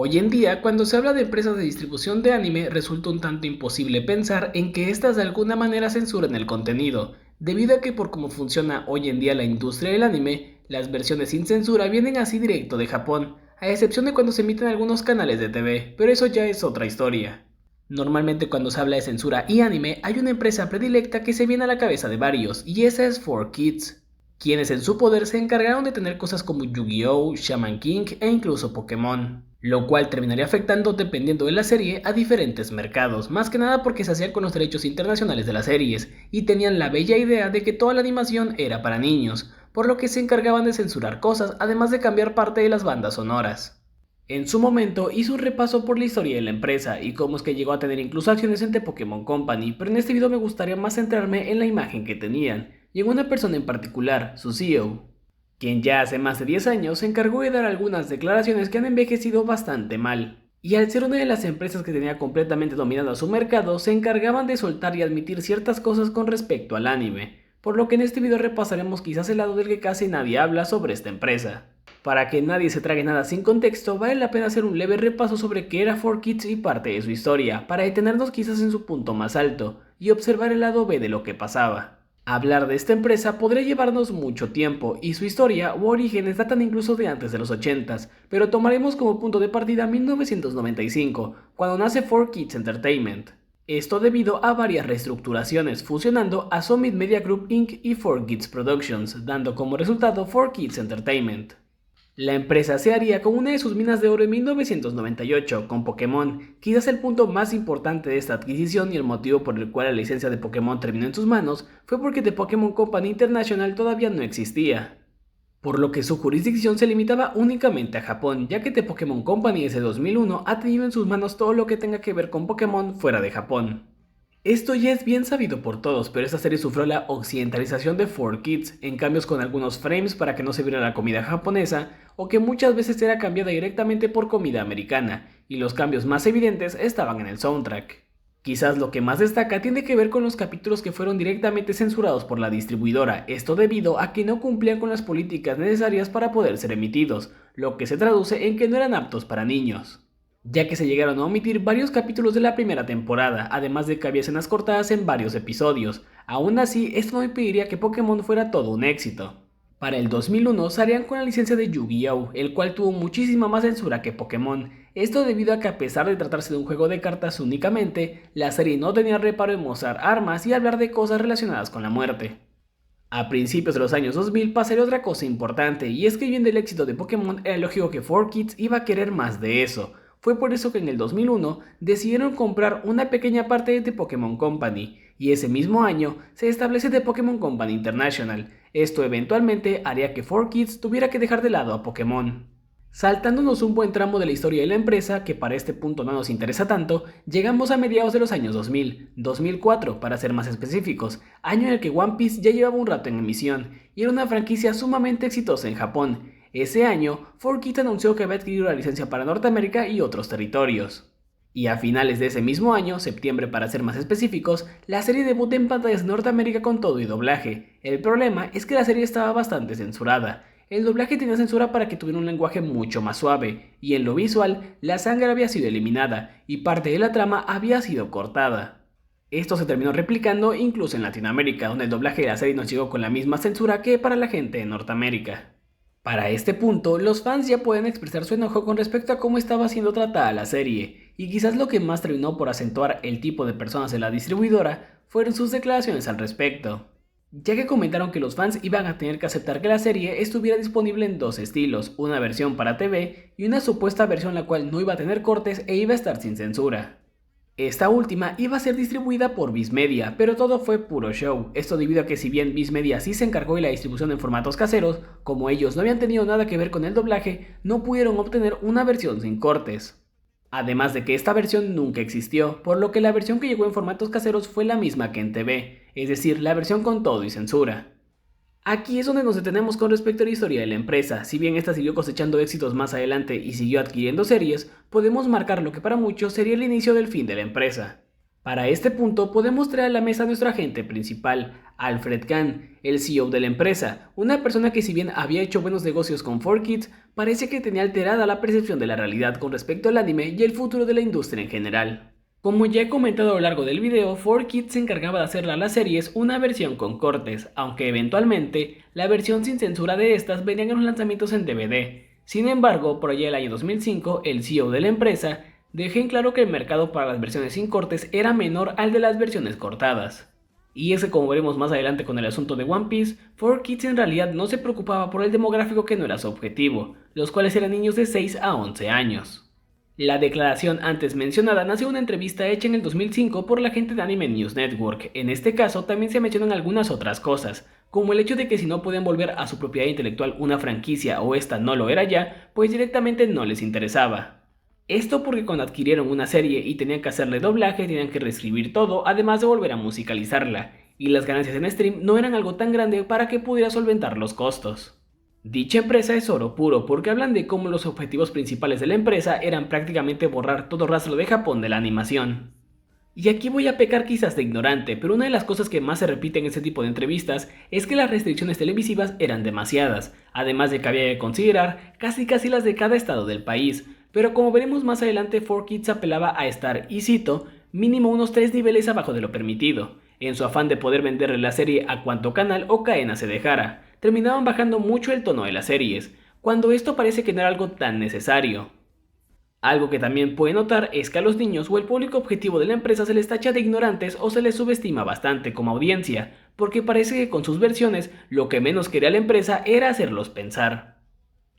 Hoy en día, cuando se habla de empresas de distribución de anime, resulta un tanto imposible pensar en que éstas de alguna manera censuren el contenido, debido a que por cómo funciona hoy en día la industria del anime, las versiones sin censura vienen así directo de Japón, a excepción de cuando se emiten algunos canales de TV, pero eso ya es otra historia. Normalmente cuando se habla de censura y anime, hay una empresa predilecta que se viene a la cabeza de varios, y esa es 4Kids, quienes en su poder se encargaron de tener cosas como Yu-Gi-Oh!, Shaman King e incluso Pokémon, lo cual terminaría afectando dependiendo de la serie a diferentes mercados, más que nada porque se hacían con los derechos internacionales de las series, y tenían la bella idea de que toda la animación era para niños, por lo que se encargaban de censurar cosas además de cambiar parte de las bandas sonoras. En su momento hice un repaso por la historia de la empresa y cómo es que llegó a tener incluso acciones en The Pokémon Company, pero en este video me gustaría más centrarme en la imagen que tenían, y en una persona en particular, su CEO, quien ya hace más de 10 años se encargó de dar algunas declaraciones que han envejecido bastante mal. Y al ser una de las empresas que tenía completamente dominado su mercado, se encargaban de soltar y admitir ciertas cosas con respecto al anime, por lo que en este video repasaremos quizás el lado del que casi nadie habla sobre esta empresa. Para que nadie se trague nada sin contexto, vale la pena hacer un leve repaso sobre qué era 4Kids y parte de su historia, para detenernos quizás en su punto más alto, y observar el lado B de lo que pasaba. Hablar de esta empresa podría llevarnos mucho tiempo, y su historia u orígenes datan incluso de antes de los 80s, pero tomaremos como punto de partida 1995, cuando nace 4Kids Entertainment. Esto debido a varias reestructuraciones, fusionando a Summit Media Group Inc. y 4Kids Productions, dando como resultado 4Kids Entertainment. La empresa se haría con una de sus minas de oro en 1998, con Pokémon. Quizás el punto más importante de esta adquisición y el motivo por el cual la licencia de Pokémon terminó en sus manos fue porque The Pokémon Company International todavía no existía, por lo que su jurisdicción se limitaba únicamente a Japón, ya que The Pokémon Company desde 2001 ha tenido en sus manos todo lo que tenga que ver con Pokémon fuera de Japón. Esto ya es bien sabido por todos, pero esta serie sufrió la occidentalización de 4Kids, en cambios con algunos frames para que no se viera la comida japonesa, o que muchas veces era cambiada directamente por comida americana, y los cambios más evidentes estaban en el soundtrack. Quizás lo que más destaca tiene que ver con los capítulos que fueron directamente censurados por la distribuidora, esto debido a que no cumplían con las políticas necesarias para poder ser emitidos, lo que se traduce en que no eran aptos para niños, ya que se llegaron a omitir varios capítulos de la primera temporada, además de que había escenas cortadas en varios episodios. Aún así, esto no impediría que Pokémon fuera todo un éxito. Para el 2001 salían con la licencia de Yu-Gi-Oh!, el cual tuvo muchísima más censura que Pokémon, esto debido a que a pesar de tratarse de un juego de cartas únicamente, la serie no tenía reparo en mostrar armas y hablar de cosas relacionadas con la muerte. A principios de los años 2000 pasaría otra cosa importante, y es que viendo el éxito de Pokémon era lógico que 4Kids iba a querer más de eso. Fue por eso que en el 2001 decidieron comprar una pequeña parte de The Pokémon Company, y ese mismo año se establece The Pokémon Company International. Esto eventualmente haría que 4Kids tuviera que dejar de lado a Pokémon. Saltándonos un buen tramo de la historia de la empresa, que para este punto no nos interesa tanto, llegamos a mediados de los años 2000, 2004 para ser más específicos, año en el que One Piece ya llevaba un rato en emisión, y era una franquicia sumamente exitosa en Japón. Ese año, 4Kids anunció que había adquirido la licencia para Norteamérica y otros territorios. Y a finales de ese mismo año, septiembre para ser más específicos, la serie debuta en pantallas de Norteamérica con todo y doblaje. El problema es que la serie estaba bastante censurada. El doblaje tenía censura para que tuviera un lenguaje mucho más suave, y en lo visual, la sangre había sido eliminada, y parte de la trama había sido cortada. Esto se terminó replicando incluso en Latinoamérica, donde el doblaje de la serie nos llegó con la misma censura que para la gente de Norteamérica. Para este punto, los fans ya pueden expresar su enojo con respecto a cómo estaba siendo tratada la serie, y quizás lo que más terminó por acentuar el tipo de personas de la distribuidora fueron sus declaraciones al respecto, ya que comentaron que los fans iban a tener que aceptar que la serie estuviera disponible en dos estilos, una versión para TV y una supuesta versión la cual no iba a tener cortes e iba a estar sin censura. Esta última iba a ser distribuida por Viz Media, pero todo fue puro show, esto debido a que si bien Viz Media sí se encargó de la distribución en formatos caseros, como ellos no habían tenido nada que ver con el doblaje, no pudieron obtener una versión sin cortes. Además de que esta versión nunca existió, por lo que la versión que llegó en formatos caseros fue la misma que en TV, es decir, la versión con todo y censura. Aquí es donde nos detenemos con respecto a la historia de la empresa. Si bien esta siguió cosechando éxitos más adelante y siguió adquiriendo series, podemos marcar lo que para muchos sería el inicio del fin de la empresa. Para este punto podemos traer a la mesa a nuestro agente principal, Alfred Kahn, el CEO de la empresa, una persona que si bien había hecho buenos negocios con 4Kids, parece que tenía alterada la percepción de la realidad con respecto al anime y el futuro de la industria en general. Como ya he comentado a lo largo del video, 4Kids se encargaba de hacerle a las series una versión con cortes, aunque eventualmente la versión sin censura de estas venían en los lanzamientos en DVD. Sin embargo, por allá el año 2005, el CEO de la empresa dejó en claro que el mercado para las versiones sin cortes era menor al de las versiones cortadas. Y es que, como veremos más adelante con el asunto de One Piece, 4Kids en realidad no se preocupaba por el demográfico que no era su objetivo, los cuales eran niños de 6 a 11 años. La declaración antes mencionada nació de una entrevista hecha en el 2005 por la gente de Anime News Network. En este caso también se mencionan algunas otras cosas, como el hecho de que si no podían volver a su propiedad intelectual una franquicia o esta no lo era ya, pues directamente no les interesaba. Esto porque cuando adquirieron una serie y tenían que hacerle doblaje, tenían que reescribir todo, además de volver a musicalizarla, y las ganancias en stream no eran algo tan grande para que pudiera solventar los costos. Dicha empresa es oro puro porque hablan de cómo los objetivos principales de la empresa eran prácticamente borrar todo rastro de Japón de la animación. Y aquí voy a pecar quizás de ignorante, pero una de las cosas que más se repite en este tipo de entrevistas es que las restricciones televisivas eran demasiadas, además de que había que considerar casi las de cada estado del país, pero como veremos más adelante 4Kids apelaba a estar, y cito, mínimo unos 3 niveles abajo de lo permitido, en su afán de poder venderle la serie a cuanto canal o cadena se dejara. Terminaban bajando mucho el tono de las series, cuando esto parece que no era algo tan necesario. Algo que también puede notar es que a los niños o el público objetivo de la empresa se les tacha de ignorantes o se les subestima bastante como audiencia, porque parece que con sus versiones lo que menos quería la empresa era hacerlos pensar.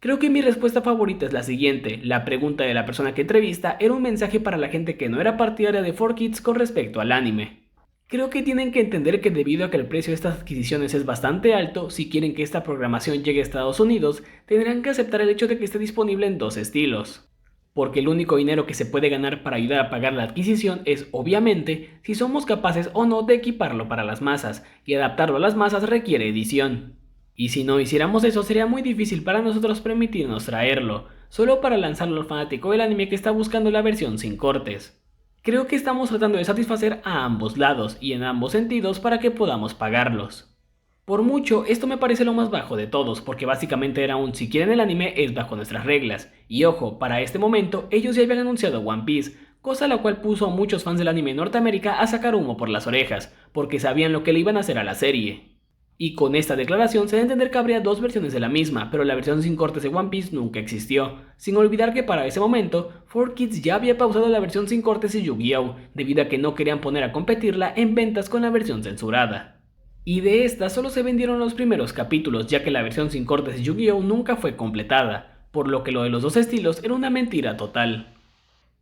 Creo que mi respuesta favorita es la siguiente: la pregunta de la persona que entrevista era un mensaje para la gente que no era partidaria de 4Kids con respecto al anime. Creo que tienen que entender que debido a que el precio de estas adquisiciones es bastante alto, si quieren que esta programación llegue a Estados Unidos, tendrán que aceptar el hecho de que esté disponible en dos estilos. Porque el único dinero que se puede ganar para ayudar a pagar la adquisición es, obviamente, si somos capaces o no de equiparlo para las masas, y adaptarlo a las masas requiere edición. Y si no hiciéramos eso sería muy difícil para nosotros permitirnos traerlo, solo para lanzarlo al fanático del anime que está buscando la versión sin cortes. Creo que estamos tratando de satisfacer a ambos lados y en ambos sentidos para que podamos pagarlos. Por mucho, esto me parece lo más bajo de todos, porque básicamente era un si quieren el anime es bajo nuestras reglas. Y ojo, para este momento ellos ya habían anunciado One Piece, cosa la cual puso a muchos fans del anime en Norteamérica a sacar humo por las orejas, porque sabían lo que le iban a hacer a la serie. Y con esta declaración se da a entender que habría dos versiones de la misma, pero la versión sin cortes de One Piece nunca existió, sin olvidar que para ese momento 4Kids ya había pausado la versión sin cortes de Yu-Gi-Oh, debido a que no querían poner a competirla en ventas con la versión censurada. Y de esta solo se vendieron los primeros capítulos, ya que la versión sin cortes de Yu-Gi-Oh nunca fue completada, por lo que lo de los dos estilos era una mentira total.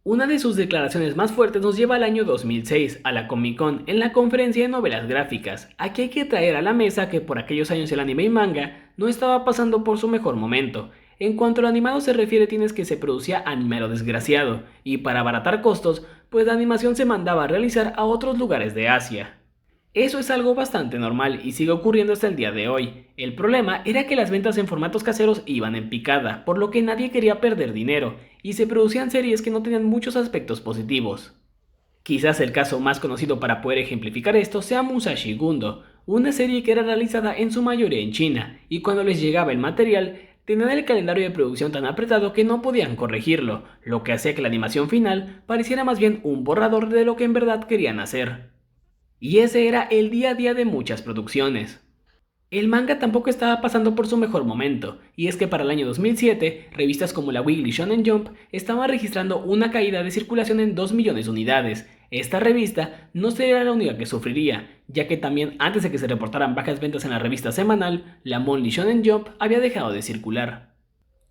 Una de sus declaraciones más fuertes nos lleva al año 2006, a la Comic Con, en la conferencia de novelas gráficas. Aquí hay que traer a la mesa que por aquellos años el anime y manga no estaba pasando por su mejor momento. En cuanto a lo animado se refiere, tienes que se producía anime a lo desgraciado, y para abaratar costos, pues la animación se mandaba a realizar a otros lugares de Asia. Eso es algo bastante normal y sigue ocurriendo hasta el día de hoy. El problema era que las ventas en formatos caseros iban en picada, por lo que nadie quería perder dinero, y se producían series que no tenían muchos aspectos positivos. Quizás el caso más conocido para poder ejemplificar esto sea Musashi Gundo, una serie que era realizada en su mayoría en China, y cuando les llegaba el material, tenían el calendario de producción tan apretado que no podían corregirlo, lo que hacía que la animación final pareciera más bien un borrador de lo que en verdad querían hacer. Y ese era el día a día de muchas producciones. El manga tampoco estaba pasando por su mejor momento, y es que para el año 2007, revistas como la Weekly Shonen Jump estaban registrando una caída de circulación en 2 millones de unidades. Esta revista no sería la única que sufriría, ya que también antes de que se reportaran bajas ventas en la revista semanal, la Monthly Shonen Jump había dejado de circular.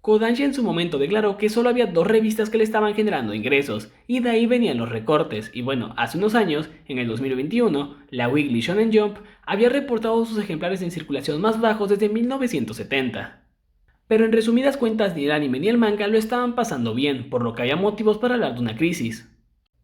Kodansha en su momento declaró que solo había 2 revistas que le estaban generando ingresos, y de ahí venían los recortes, y bueno, hace unos años, en el 2021, la Weekly Shonen Jump había reportado sus ejemplares en circulación más bajos desde 1970. Pero en resumidas cuentas ni el anime ni el manga lo estaban pasando bien, por lo que había motivos para hablar de una crisis.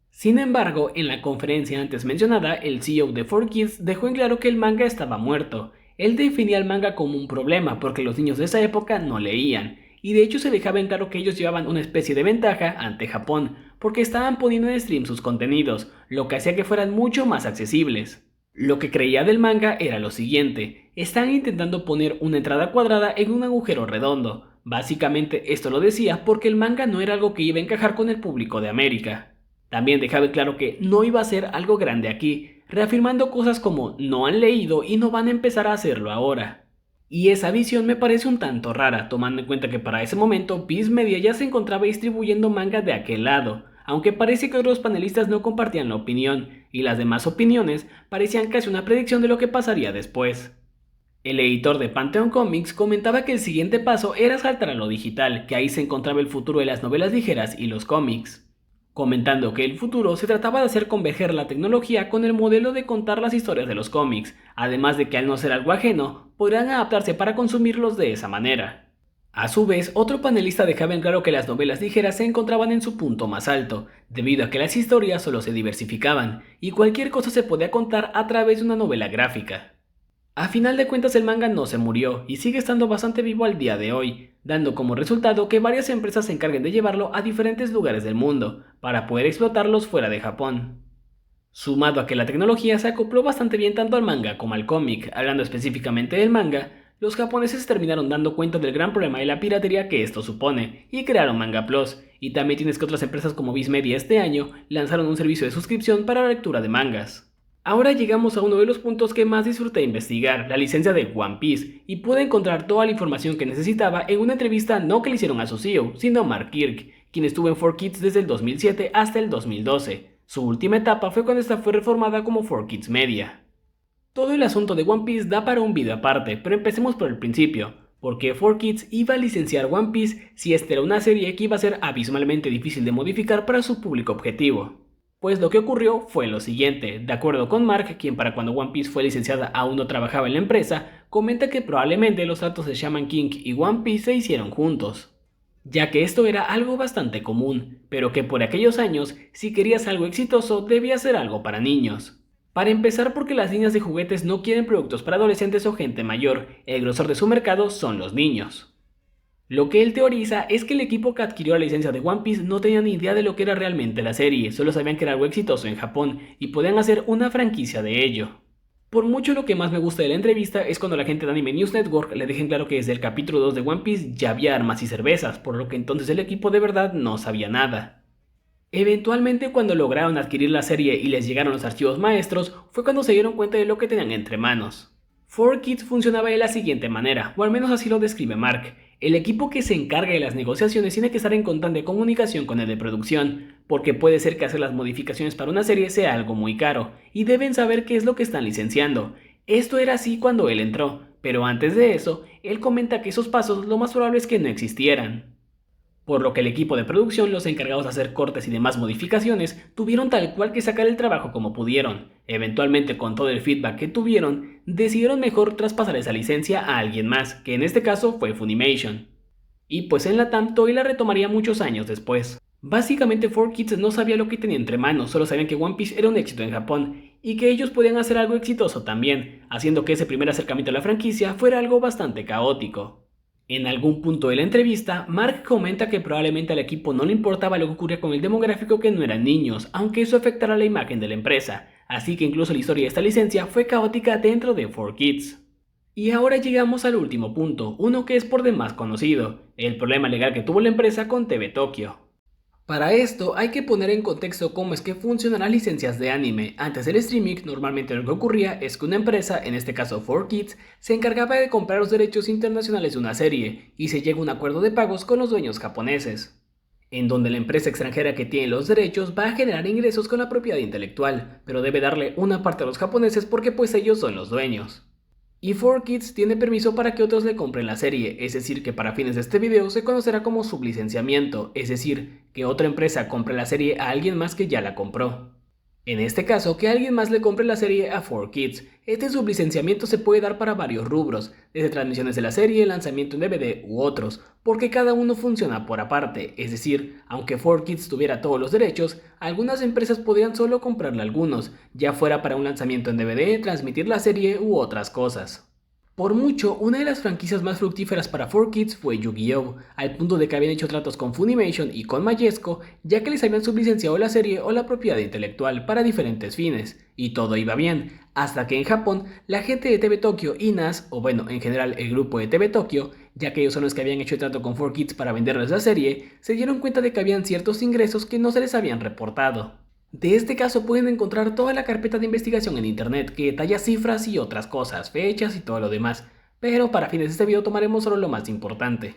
Sin embargo, en la conferencia antes mencionada, el CEO de 4Kids dejó en claro que el manga estaba muerto. Él definía el manga como un problema porque los niños de esa época no leían, y de hecho se dejaba en claro que ellos llevaban una especie de ventaja ante Japón, porque estaban poniendo en stream sus contenidos, lo que hacía que fueran mucho más accesibles. Lo que creía del manga era lo siguiente: están intentando poner una entrada cuadrada en un agujero redondo. Básicamente esto lo decía porque el manga no era algo que iba a encajar con el público de América. También dejaba claro que no iba a ser algo grande aquí, reafirmando cosas como no han leído y no van a empezar a hacerlo ahora. Y esa visión me parece un tanto rara, tomando en cuenta que para ese momento Viz Media ya se encontraba distribuyendo manga de aquel lado, aunque parece que otros panelistas no compartían la opinión, y las demás opiniones parecían casi una predicción de lo que pasaría después. El editor de Pantheon Comics comentaba que el siguiente paso era saltar a lo digital, que ahí se encontraba el futuro de las novelas ligeras y los cómics, comentando que el futuro se trataba de hacer converger la tecnología con el modelo de contar las historias de los cómics, además de que al no ser algo ajeno, podrán adaptarse para consumirlos de esa manera. A su vez, otro panelista dejaba en claro que las novelas ligeras se encontraban en su punto más alto, debido a que las historias solo se diversificaban, y cualquier cosa se podía contar a través de una novela gráfica. A final de cuentas el manga no se murió y sigue estando bastante vivo al día de hoy, dando como resultado que varias empresas se encarguen de llevarlo a diferentes lugares del mundo, para poder explotarlos fuera de Japón. Sumado a que la tecnología se acopló bastante bien tanto al manga como al cómic, hablando específicamente del manga, los japoneses terminaron dando cuenta del gran problema de la piratería que esto supone, y crearon Manga Plus, y también tienes que otras empresas como Viz Media este año lanzaron un servicio de suscripción para la lectura de mangas. Ahora llegamos a uno de los puntos que más disfruté investigar, la licencia de One Piece, y pude encontrar toda la información que necesitaba en una entrevista no que le hicieron a su CEO, sino a Mark Kirk, quien estuvo en 4Kids desde el 2007 hasta el 2012. Su última etapa fue cuando esta fue reformada como 4Kids Media. Todo el asunto de One Piece da para un video aparte, pero empecemos por el principio. ¿Por qué 4Kids iba a licenciar One Piece si esta era una serie que iba a ser abismalmente difícil de modificar para su público objetivo? Pues lo que ocurrió fue lo siguiente. De acuerdo con Mark, quien para cuando One Piece fue licenciada aún no trabajaba en la empresa, comenta que probablemente los tratos de Shaman King y One Piece se hicieron juntos, ya que esto era algo bastante común, pero que por aquellos años, si querías algo exitoso, debía ser algo para niños. Para empezar, porque las líneas de juguetes no quieren productos para adolescentes o gente mayor, el grosor de su mercado son los niños. Lo que él teoriza es que el equipo que adquirió la licencia de One Piece no tenía ni idea de lo que era realmente la serie, solo sabían que era algo exitoso en Japón y podían hacer una franquicia de ello. Por mucho, lo que más me gusta de la entrevista es cuando la gente de Anime News Network le dejan claro que desde el capítulo 2 de One Piece ya había armas y cervezas, por lo que entonces el equipo de verdad no sabía nada. Eventualmente, cuando lograron adquirir la serie y les llegaron los archivos maestros, fue cuando se dieron cuenta de lo que tenían entre manos. 4Kids funcionaba de la siguiente manera, o al menos así lo describe Mark. El equipo que se encarga de las negociaciones tiene que estar en constante comunicación con el de producción, porque puede ser que hacer las modificaciones para una serie sea algo muy caro, y deben saber qué es lo que están licenciando. Esto era así cuando él entró, pero antes de eso, él comenta que esos pasos lo más probable es que no existieran. Por lo que el equipo de producción, los encargados de hacer cortes y demás modificaciones, tuvieron tal cual que sacar el trabajo como pudieron. Eventualmente, con todo el feedback que tuvieron, decidieron mejor traspasar esa licencia a alguien más, que en este caso fue Funimation. Y pues en Latam Toei la retomaría muchos años después. Básicamente 4Kids no sabía lo que tenía entre manos, solo sabían que One Piece era un éxito en Japón, y que ellos podían hacer algo exitoso también, haciendo que ese primer acercamiento a la franquicia fuera algo bastante caótico. En algún punto de la entrevista, Mark comenta que probablemente al equipo no le importaba lo que ocurría con el demográfico, que no eran niños, aunque eso afectara la imagen de la empresa, así que incluso la historia de esta licencia fue caótica dentro de 4Kids. Y ahora llegamos al último punto, uno que es por demás conocido, el problema legal que tuvo la empresa con TV Tokyo. Para esto hay que poner en contexto cómo es que funcionan las licencias de anime. Antes del streaming, normalmente lo que ocurría es que una empresa, en este caso 4Kids, se encargaba de comprar los derechos internacionales de una serie, y se llega a un acuerdo de pagos con los dueños japoneses, en donde la empresa extranjera que tiene los derechos va a generar ingresos con la propiedad intelectual, pero debe darle una parte a los japoneses porque pues ellos son los dueños. Y 4Kids tiene permiso para que otros le compren la serie, es decir que para fines de este video se conocerá como sublicenciamiento, es decir, que otra empresa compre la serie a alguien más que ya la compró. En este caso, que alguien más le compre la serie a 4Kids. Este sublicenciamiento se puede dar para varios rubros, desde transmisiones de la serie, lanzamiento en DVD u otros, porque cada uno funciona por aparte, es decir, aunque 4Kids tuviera todos los derechos, algunas empresas podrían solo comprarle algunos, ya fuera para un lanzamiento en DVD, transmitir la serie u otras cosas. Por mucho, una de las franquicias más fructíferas para 4Kids fue Yu-Gi-Oh!, al punto de que habían hecho tratos con Funimation y con Majesco, ya que les habían sublicenciado la serie o la propiedad intelectual para diferentes fines, y todo iba bien, hasta que en Japón la gente de TV Tokyo y NAS, o bueno, en general el grupo de TV Tokyo, ya que ellos son los que habían hecho el trato con 4Kids para venderles la serie, se dieron cuenta de que habían ciertos ingresos que no se les habían reportado. De este caso pueden encontrar toda la carpeta de investigación en internet que detalla cifras y otras cosas, fechas y todo lo demás, pero para fines de este video tomaremos solo lo más importante.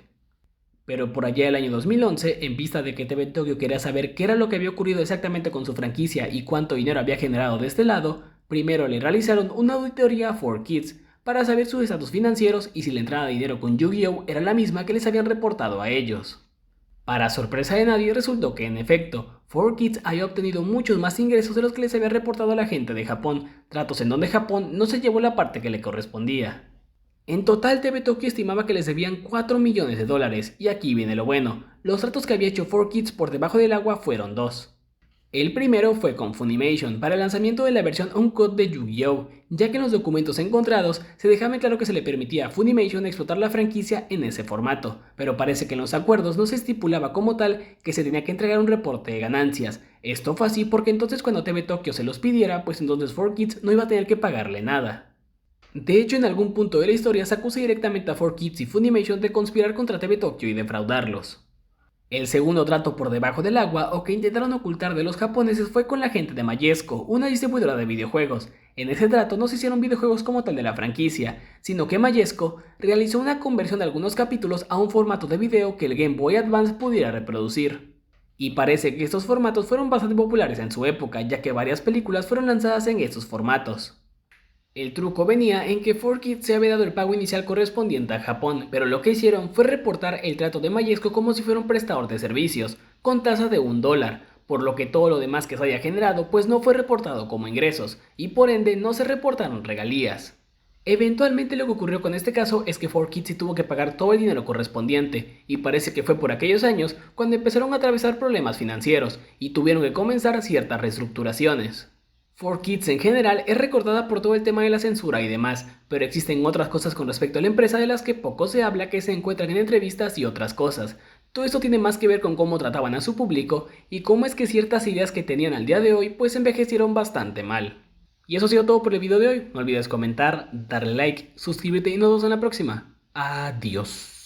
Pero por allá del año 2011, en vista de que TV Tokyo quería saber qué era lo que había ocurrido exactamente con su franquicia y cuánto dinero había generado de este lado, primero le realizaron una auditoría a 4Kids para saber sus estatus financieros y si la entrada de dinero con Yu-Gi-Oh era la misma que les habían reportado a ellos. Para sorpresa de nadie, resultó que en efecto, 4Kids había obtenido muchos más ingresos de los que les había reportado a la gente de Japón, tratos en donde Japón no se llevó la parte que le correspondía. En total, TV Tokyo estimaba que les debían 4 millones de dólares, y aquí viene lo bueno, los tratos que había hecho 4Kids por debajo del agua fueron dos. El primero fue con Funimation para el lanzamiento de la versión Uncut de Yu-Gi-Oh!, ya que en los documentos encontrados se dejaba en claro que se le permitía a Funimation explotar la franquicia en ese formato, pero parece que en los acuerdos no se estipulaba como tal que se tenía que entregar un reporte de ganancias. Esto fue así porque entonces cuando TV Tokyo se los pidiera, pues entonces 4Kids no iba a tener que pagarle nada. De hecho, en algún punto de la historia se acusa directamente a 4Kids y Funimation de conspirar contra TV Tokyo y defraudarlos. El segundo trato por debajo del agua o que intentaron ocultar de los japoneses fue con la gente de Majesco, una distribuidora de videojuegos. En ese trato no se hicieron videojuegos como tal de la franquicia, sino que Majesco realizó una conversión de algunos capítulos a un formato de video que el Game Boy Advance pudiera reproducir. Y parece que estos formatos fueron bastante populares en su época, ya que varias películas fueron lanzadas en estos formatos. El truco venía en que 4Kids se había dado el pago inicial correspondiente a Japón, pero lo que hicieron fue reportar el trato de Majesco como si fuera un prestador de servicios, con tasa de $1, por lo que todo lo demás que se haya generado pues no fue reportado como ingresos, y por ende no se reportaron regalías. Eventualmente lo que ocurrió con este caso es que 4Kids sí tuvo que pagar todo el dinero correspondiente, y parece que fue por aquellos años cuando empezaron a atravesar problemas financieros, y tuvieron que comenzar ciertas reestructuraciones. 4Kids en general es recordada por todo el tema de la censura y demás, pero existen otras cosas con respecto a la empresa de las que poco se habla, que se encuentran en entrevistas y otras cosas. Todo esto tiene más que ver con cómo trataban a su público y cómo es que ciertas ideas que tenían al día de hoy pues envejecieron bastante mal. Y eso ha sido todo por el video de hoy. No olvides comentar, darle like, suscríbete y nos vemos en la próxima. Adiós.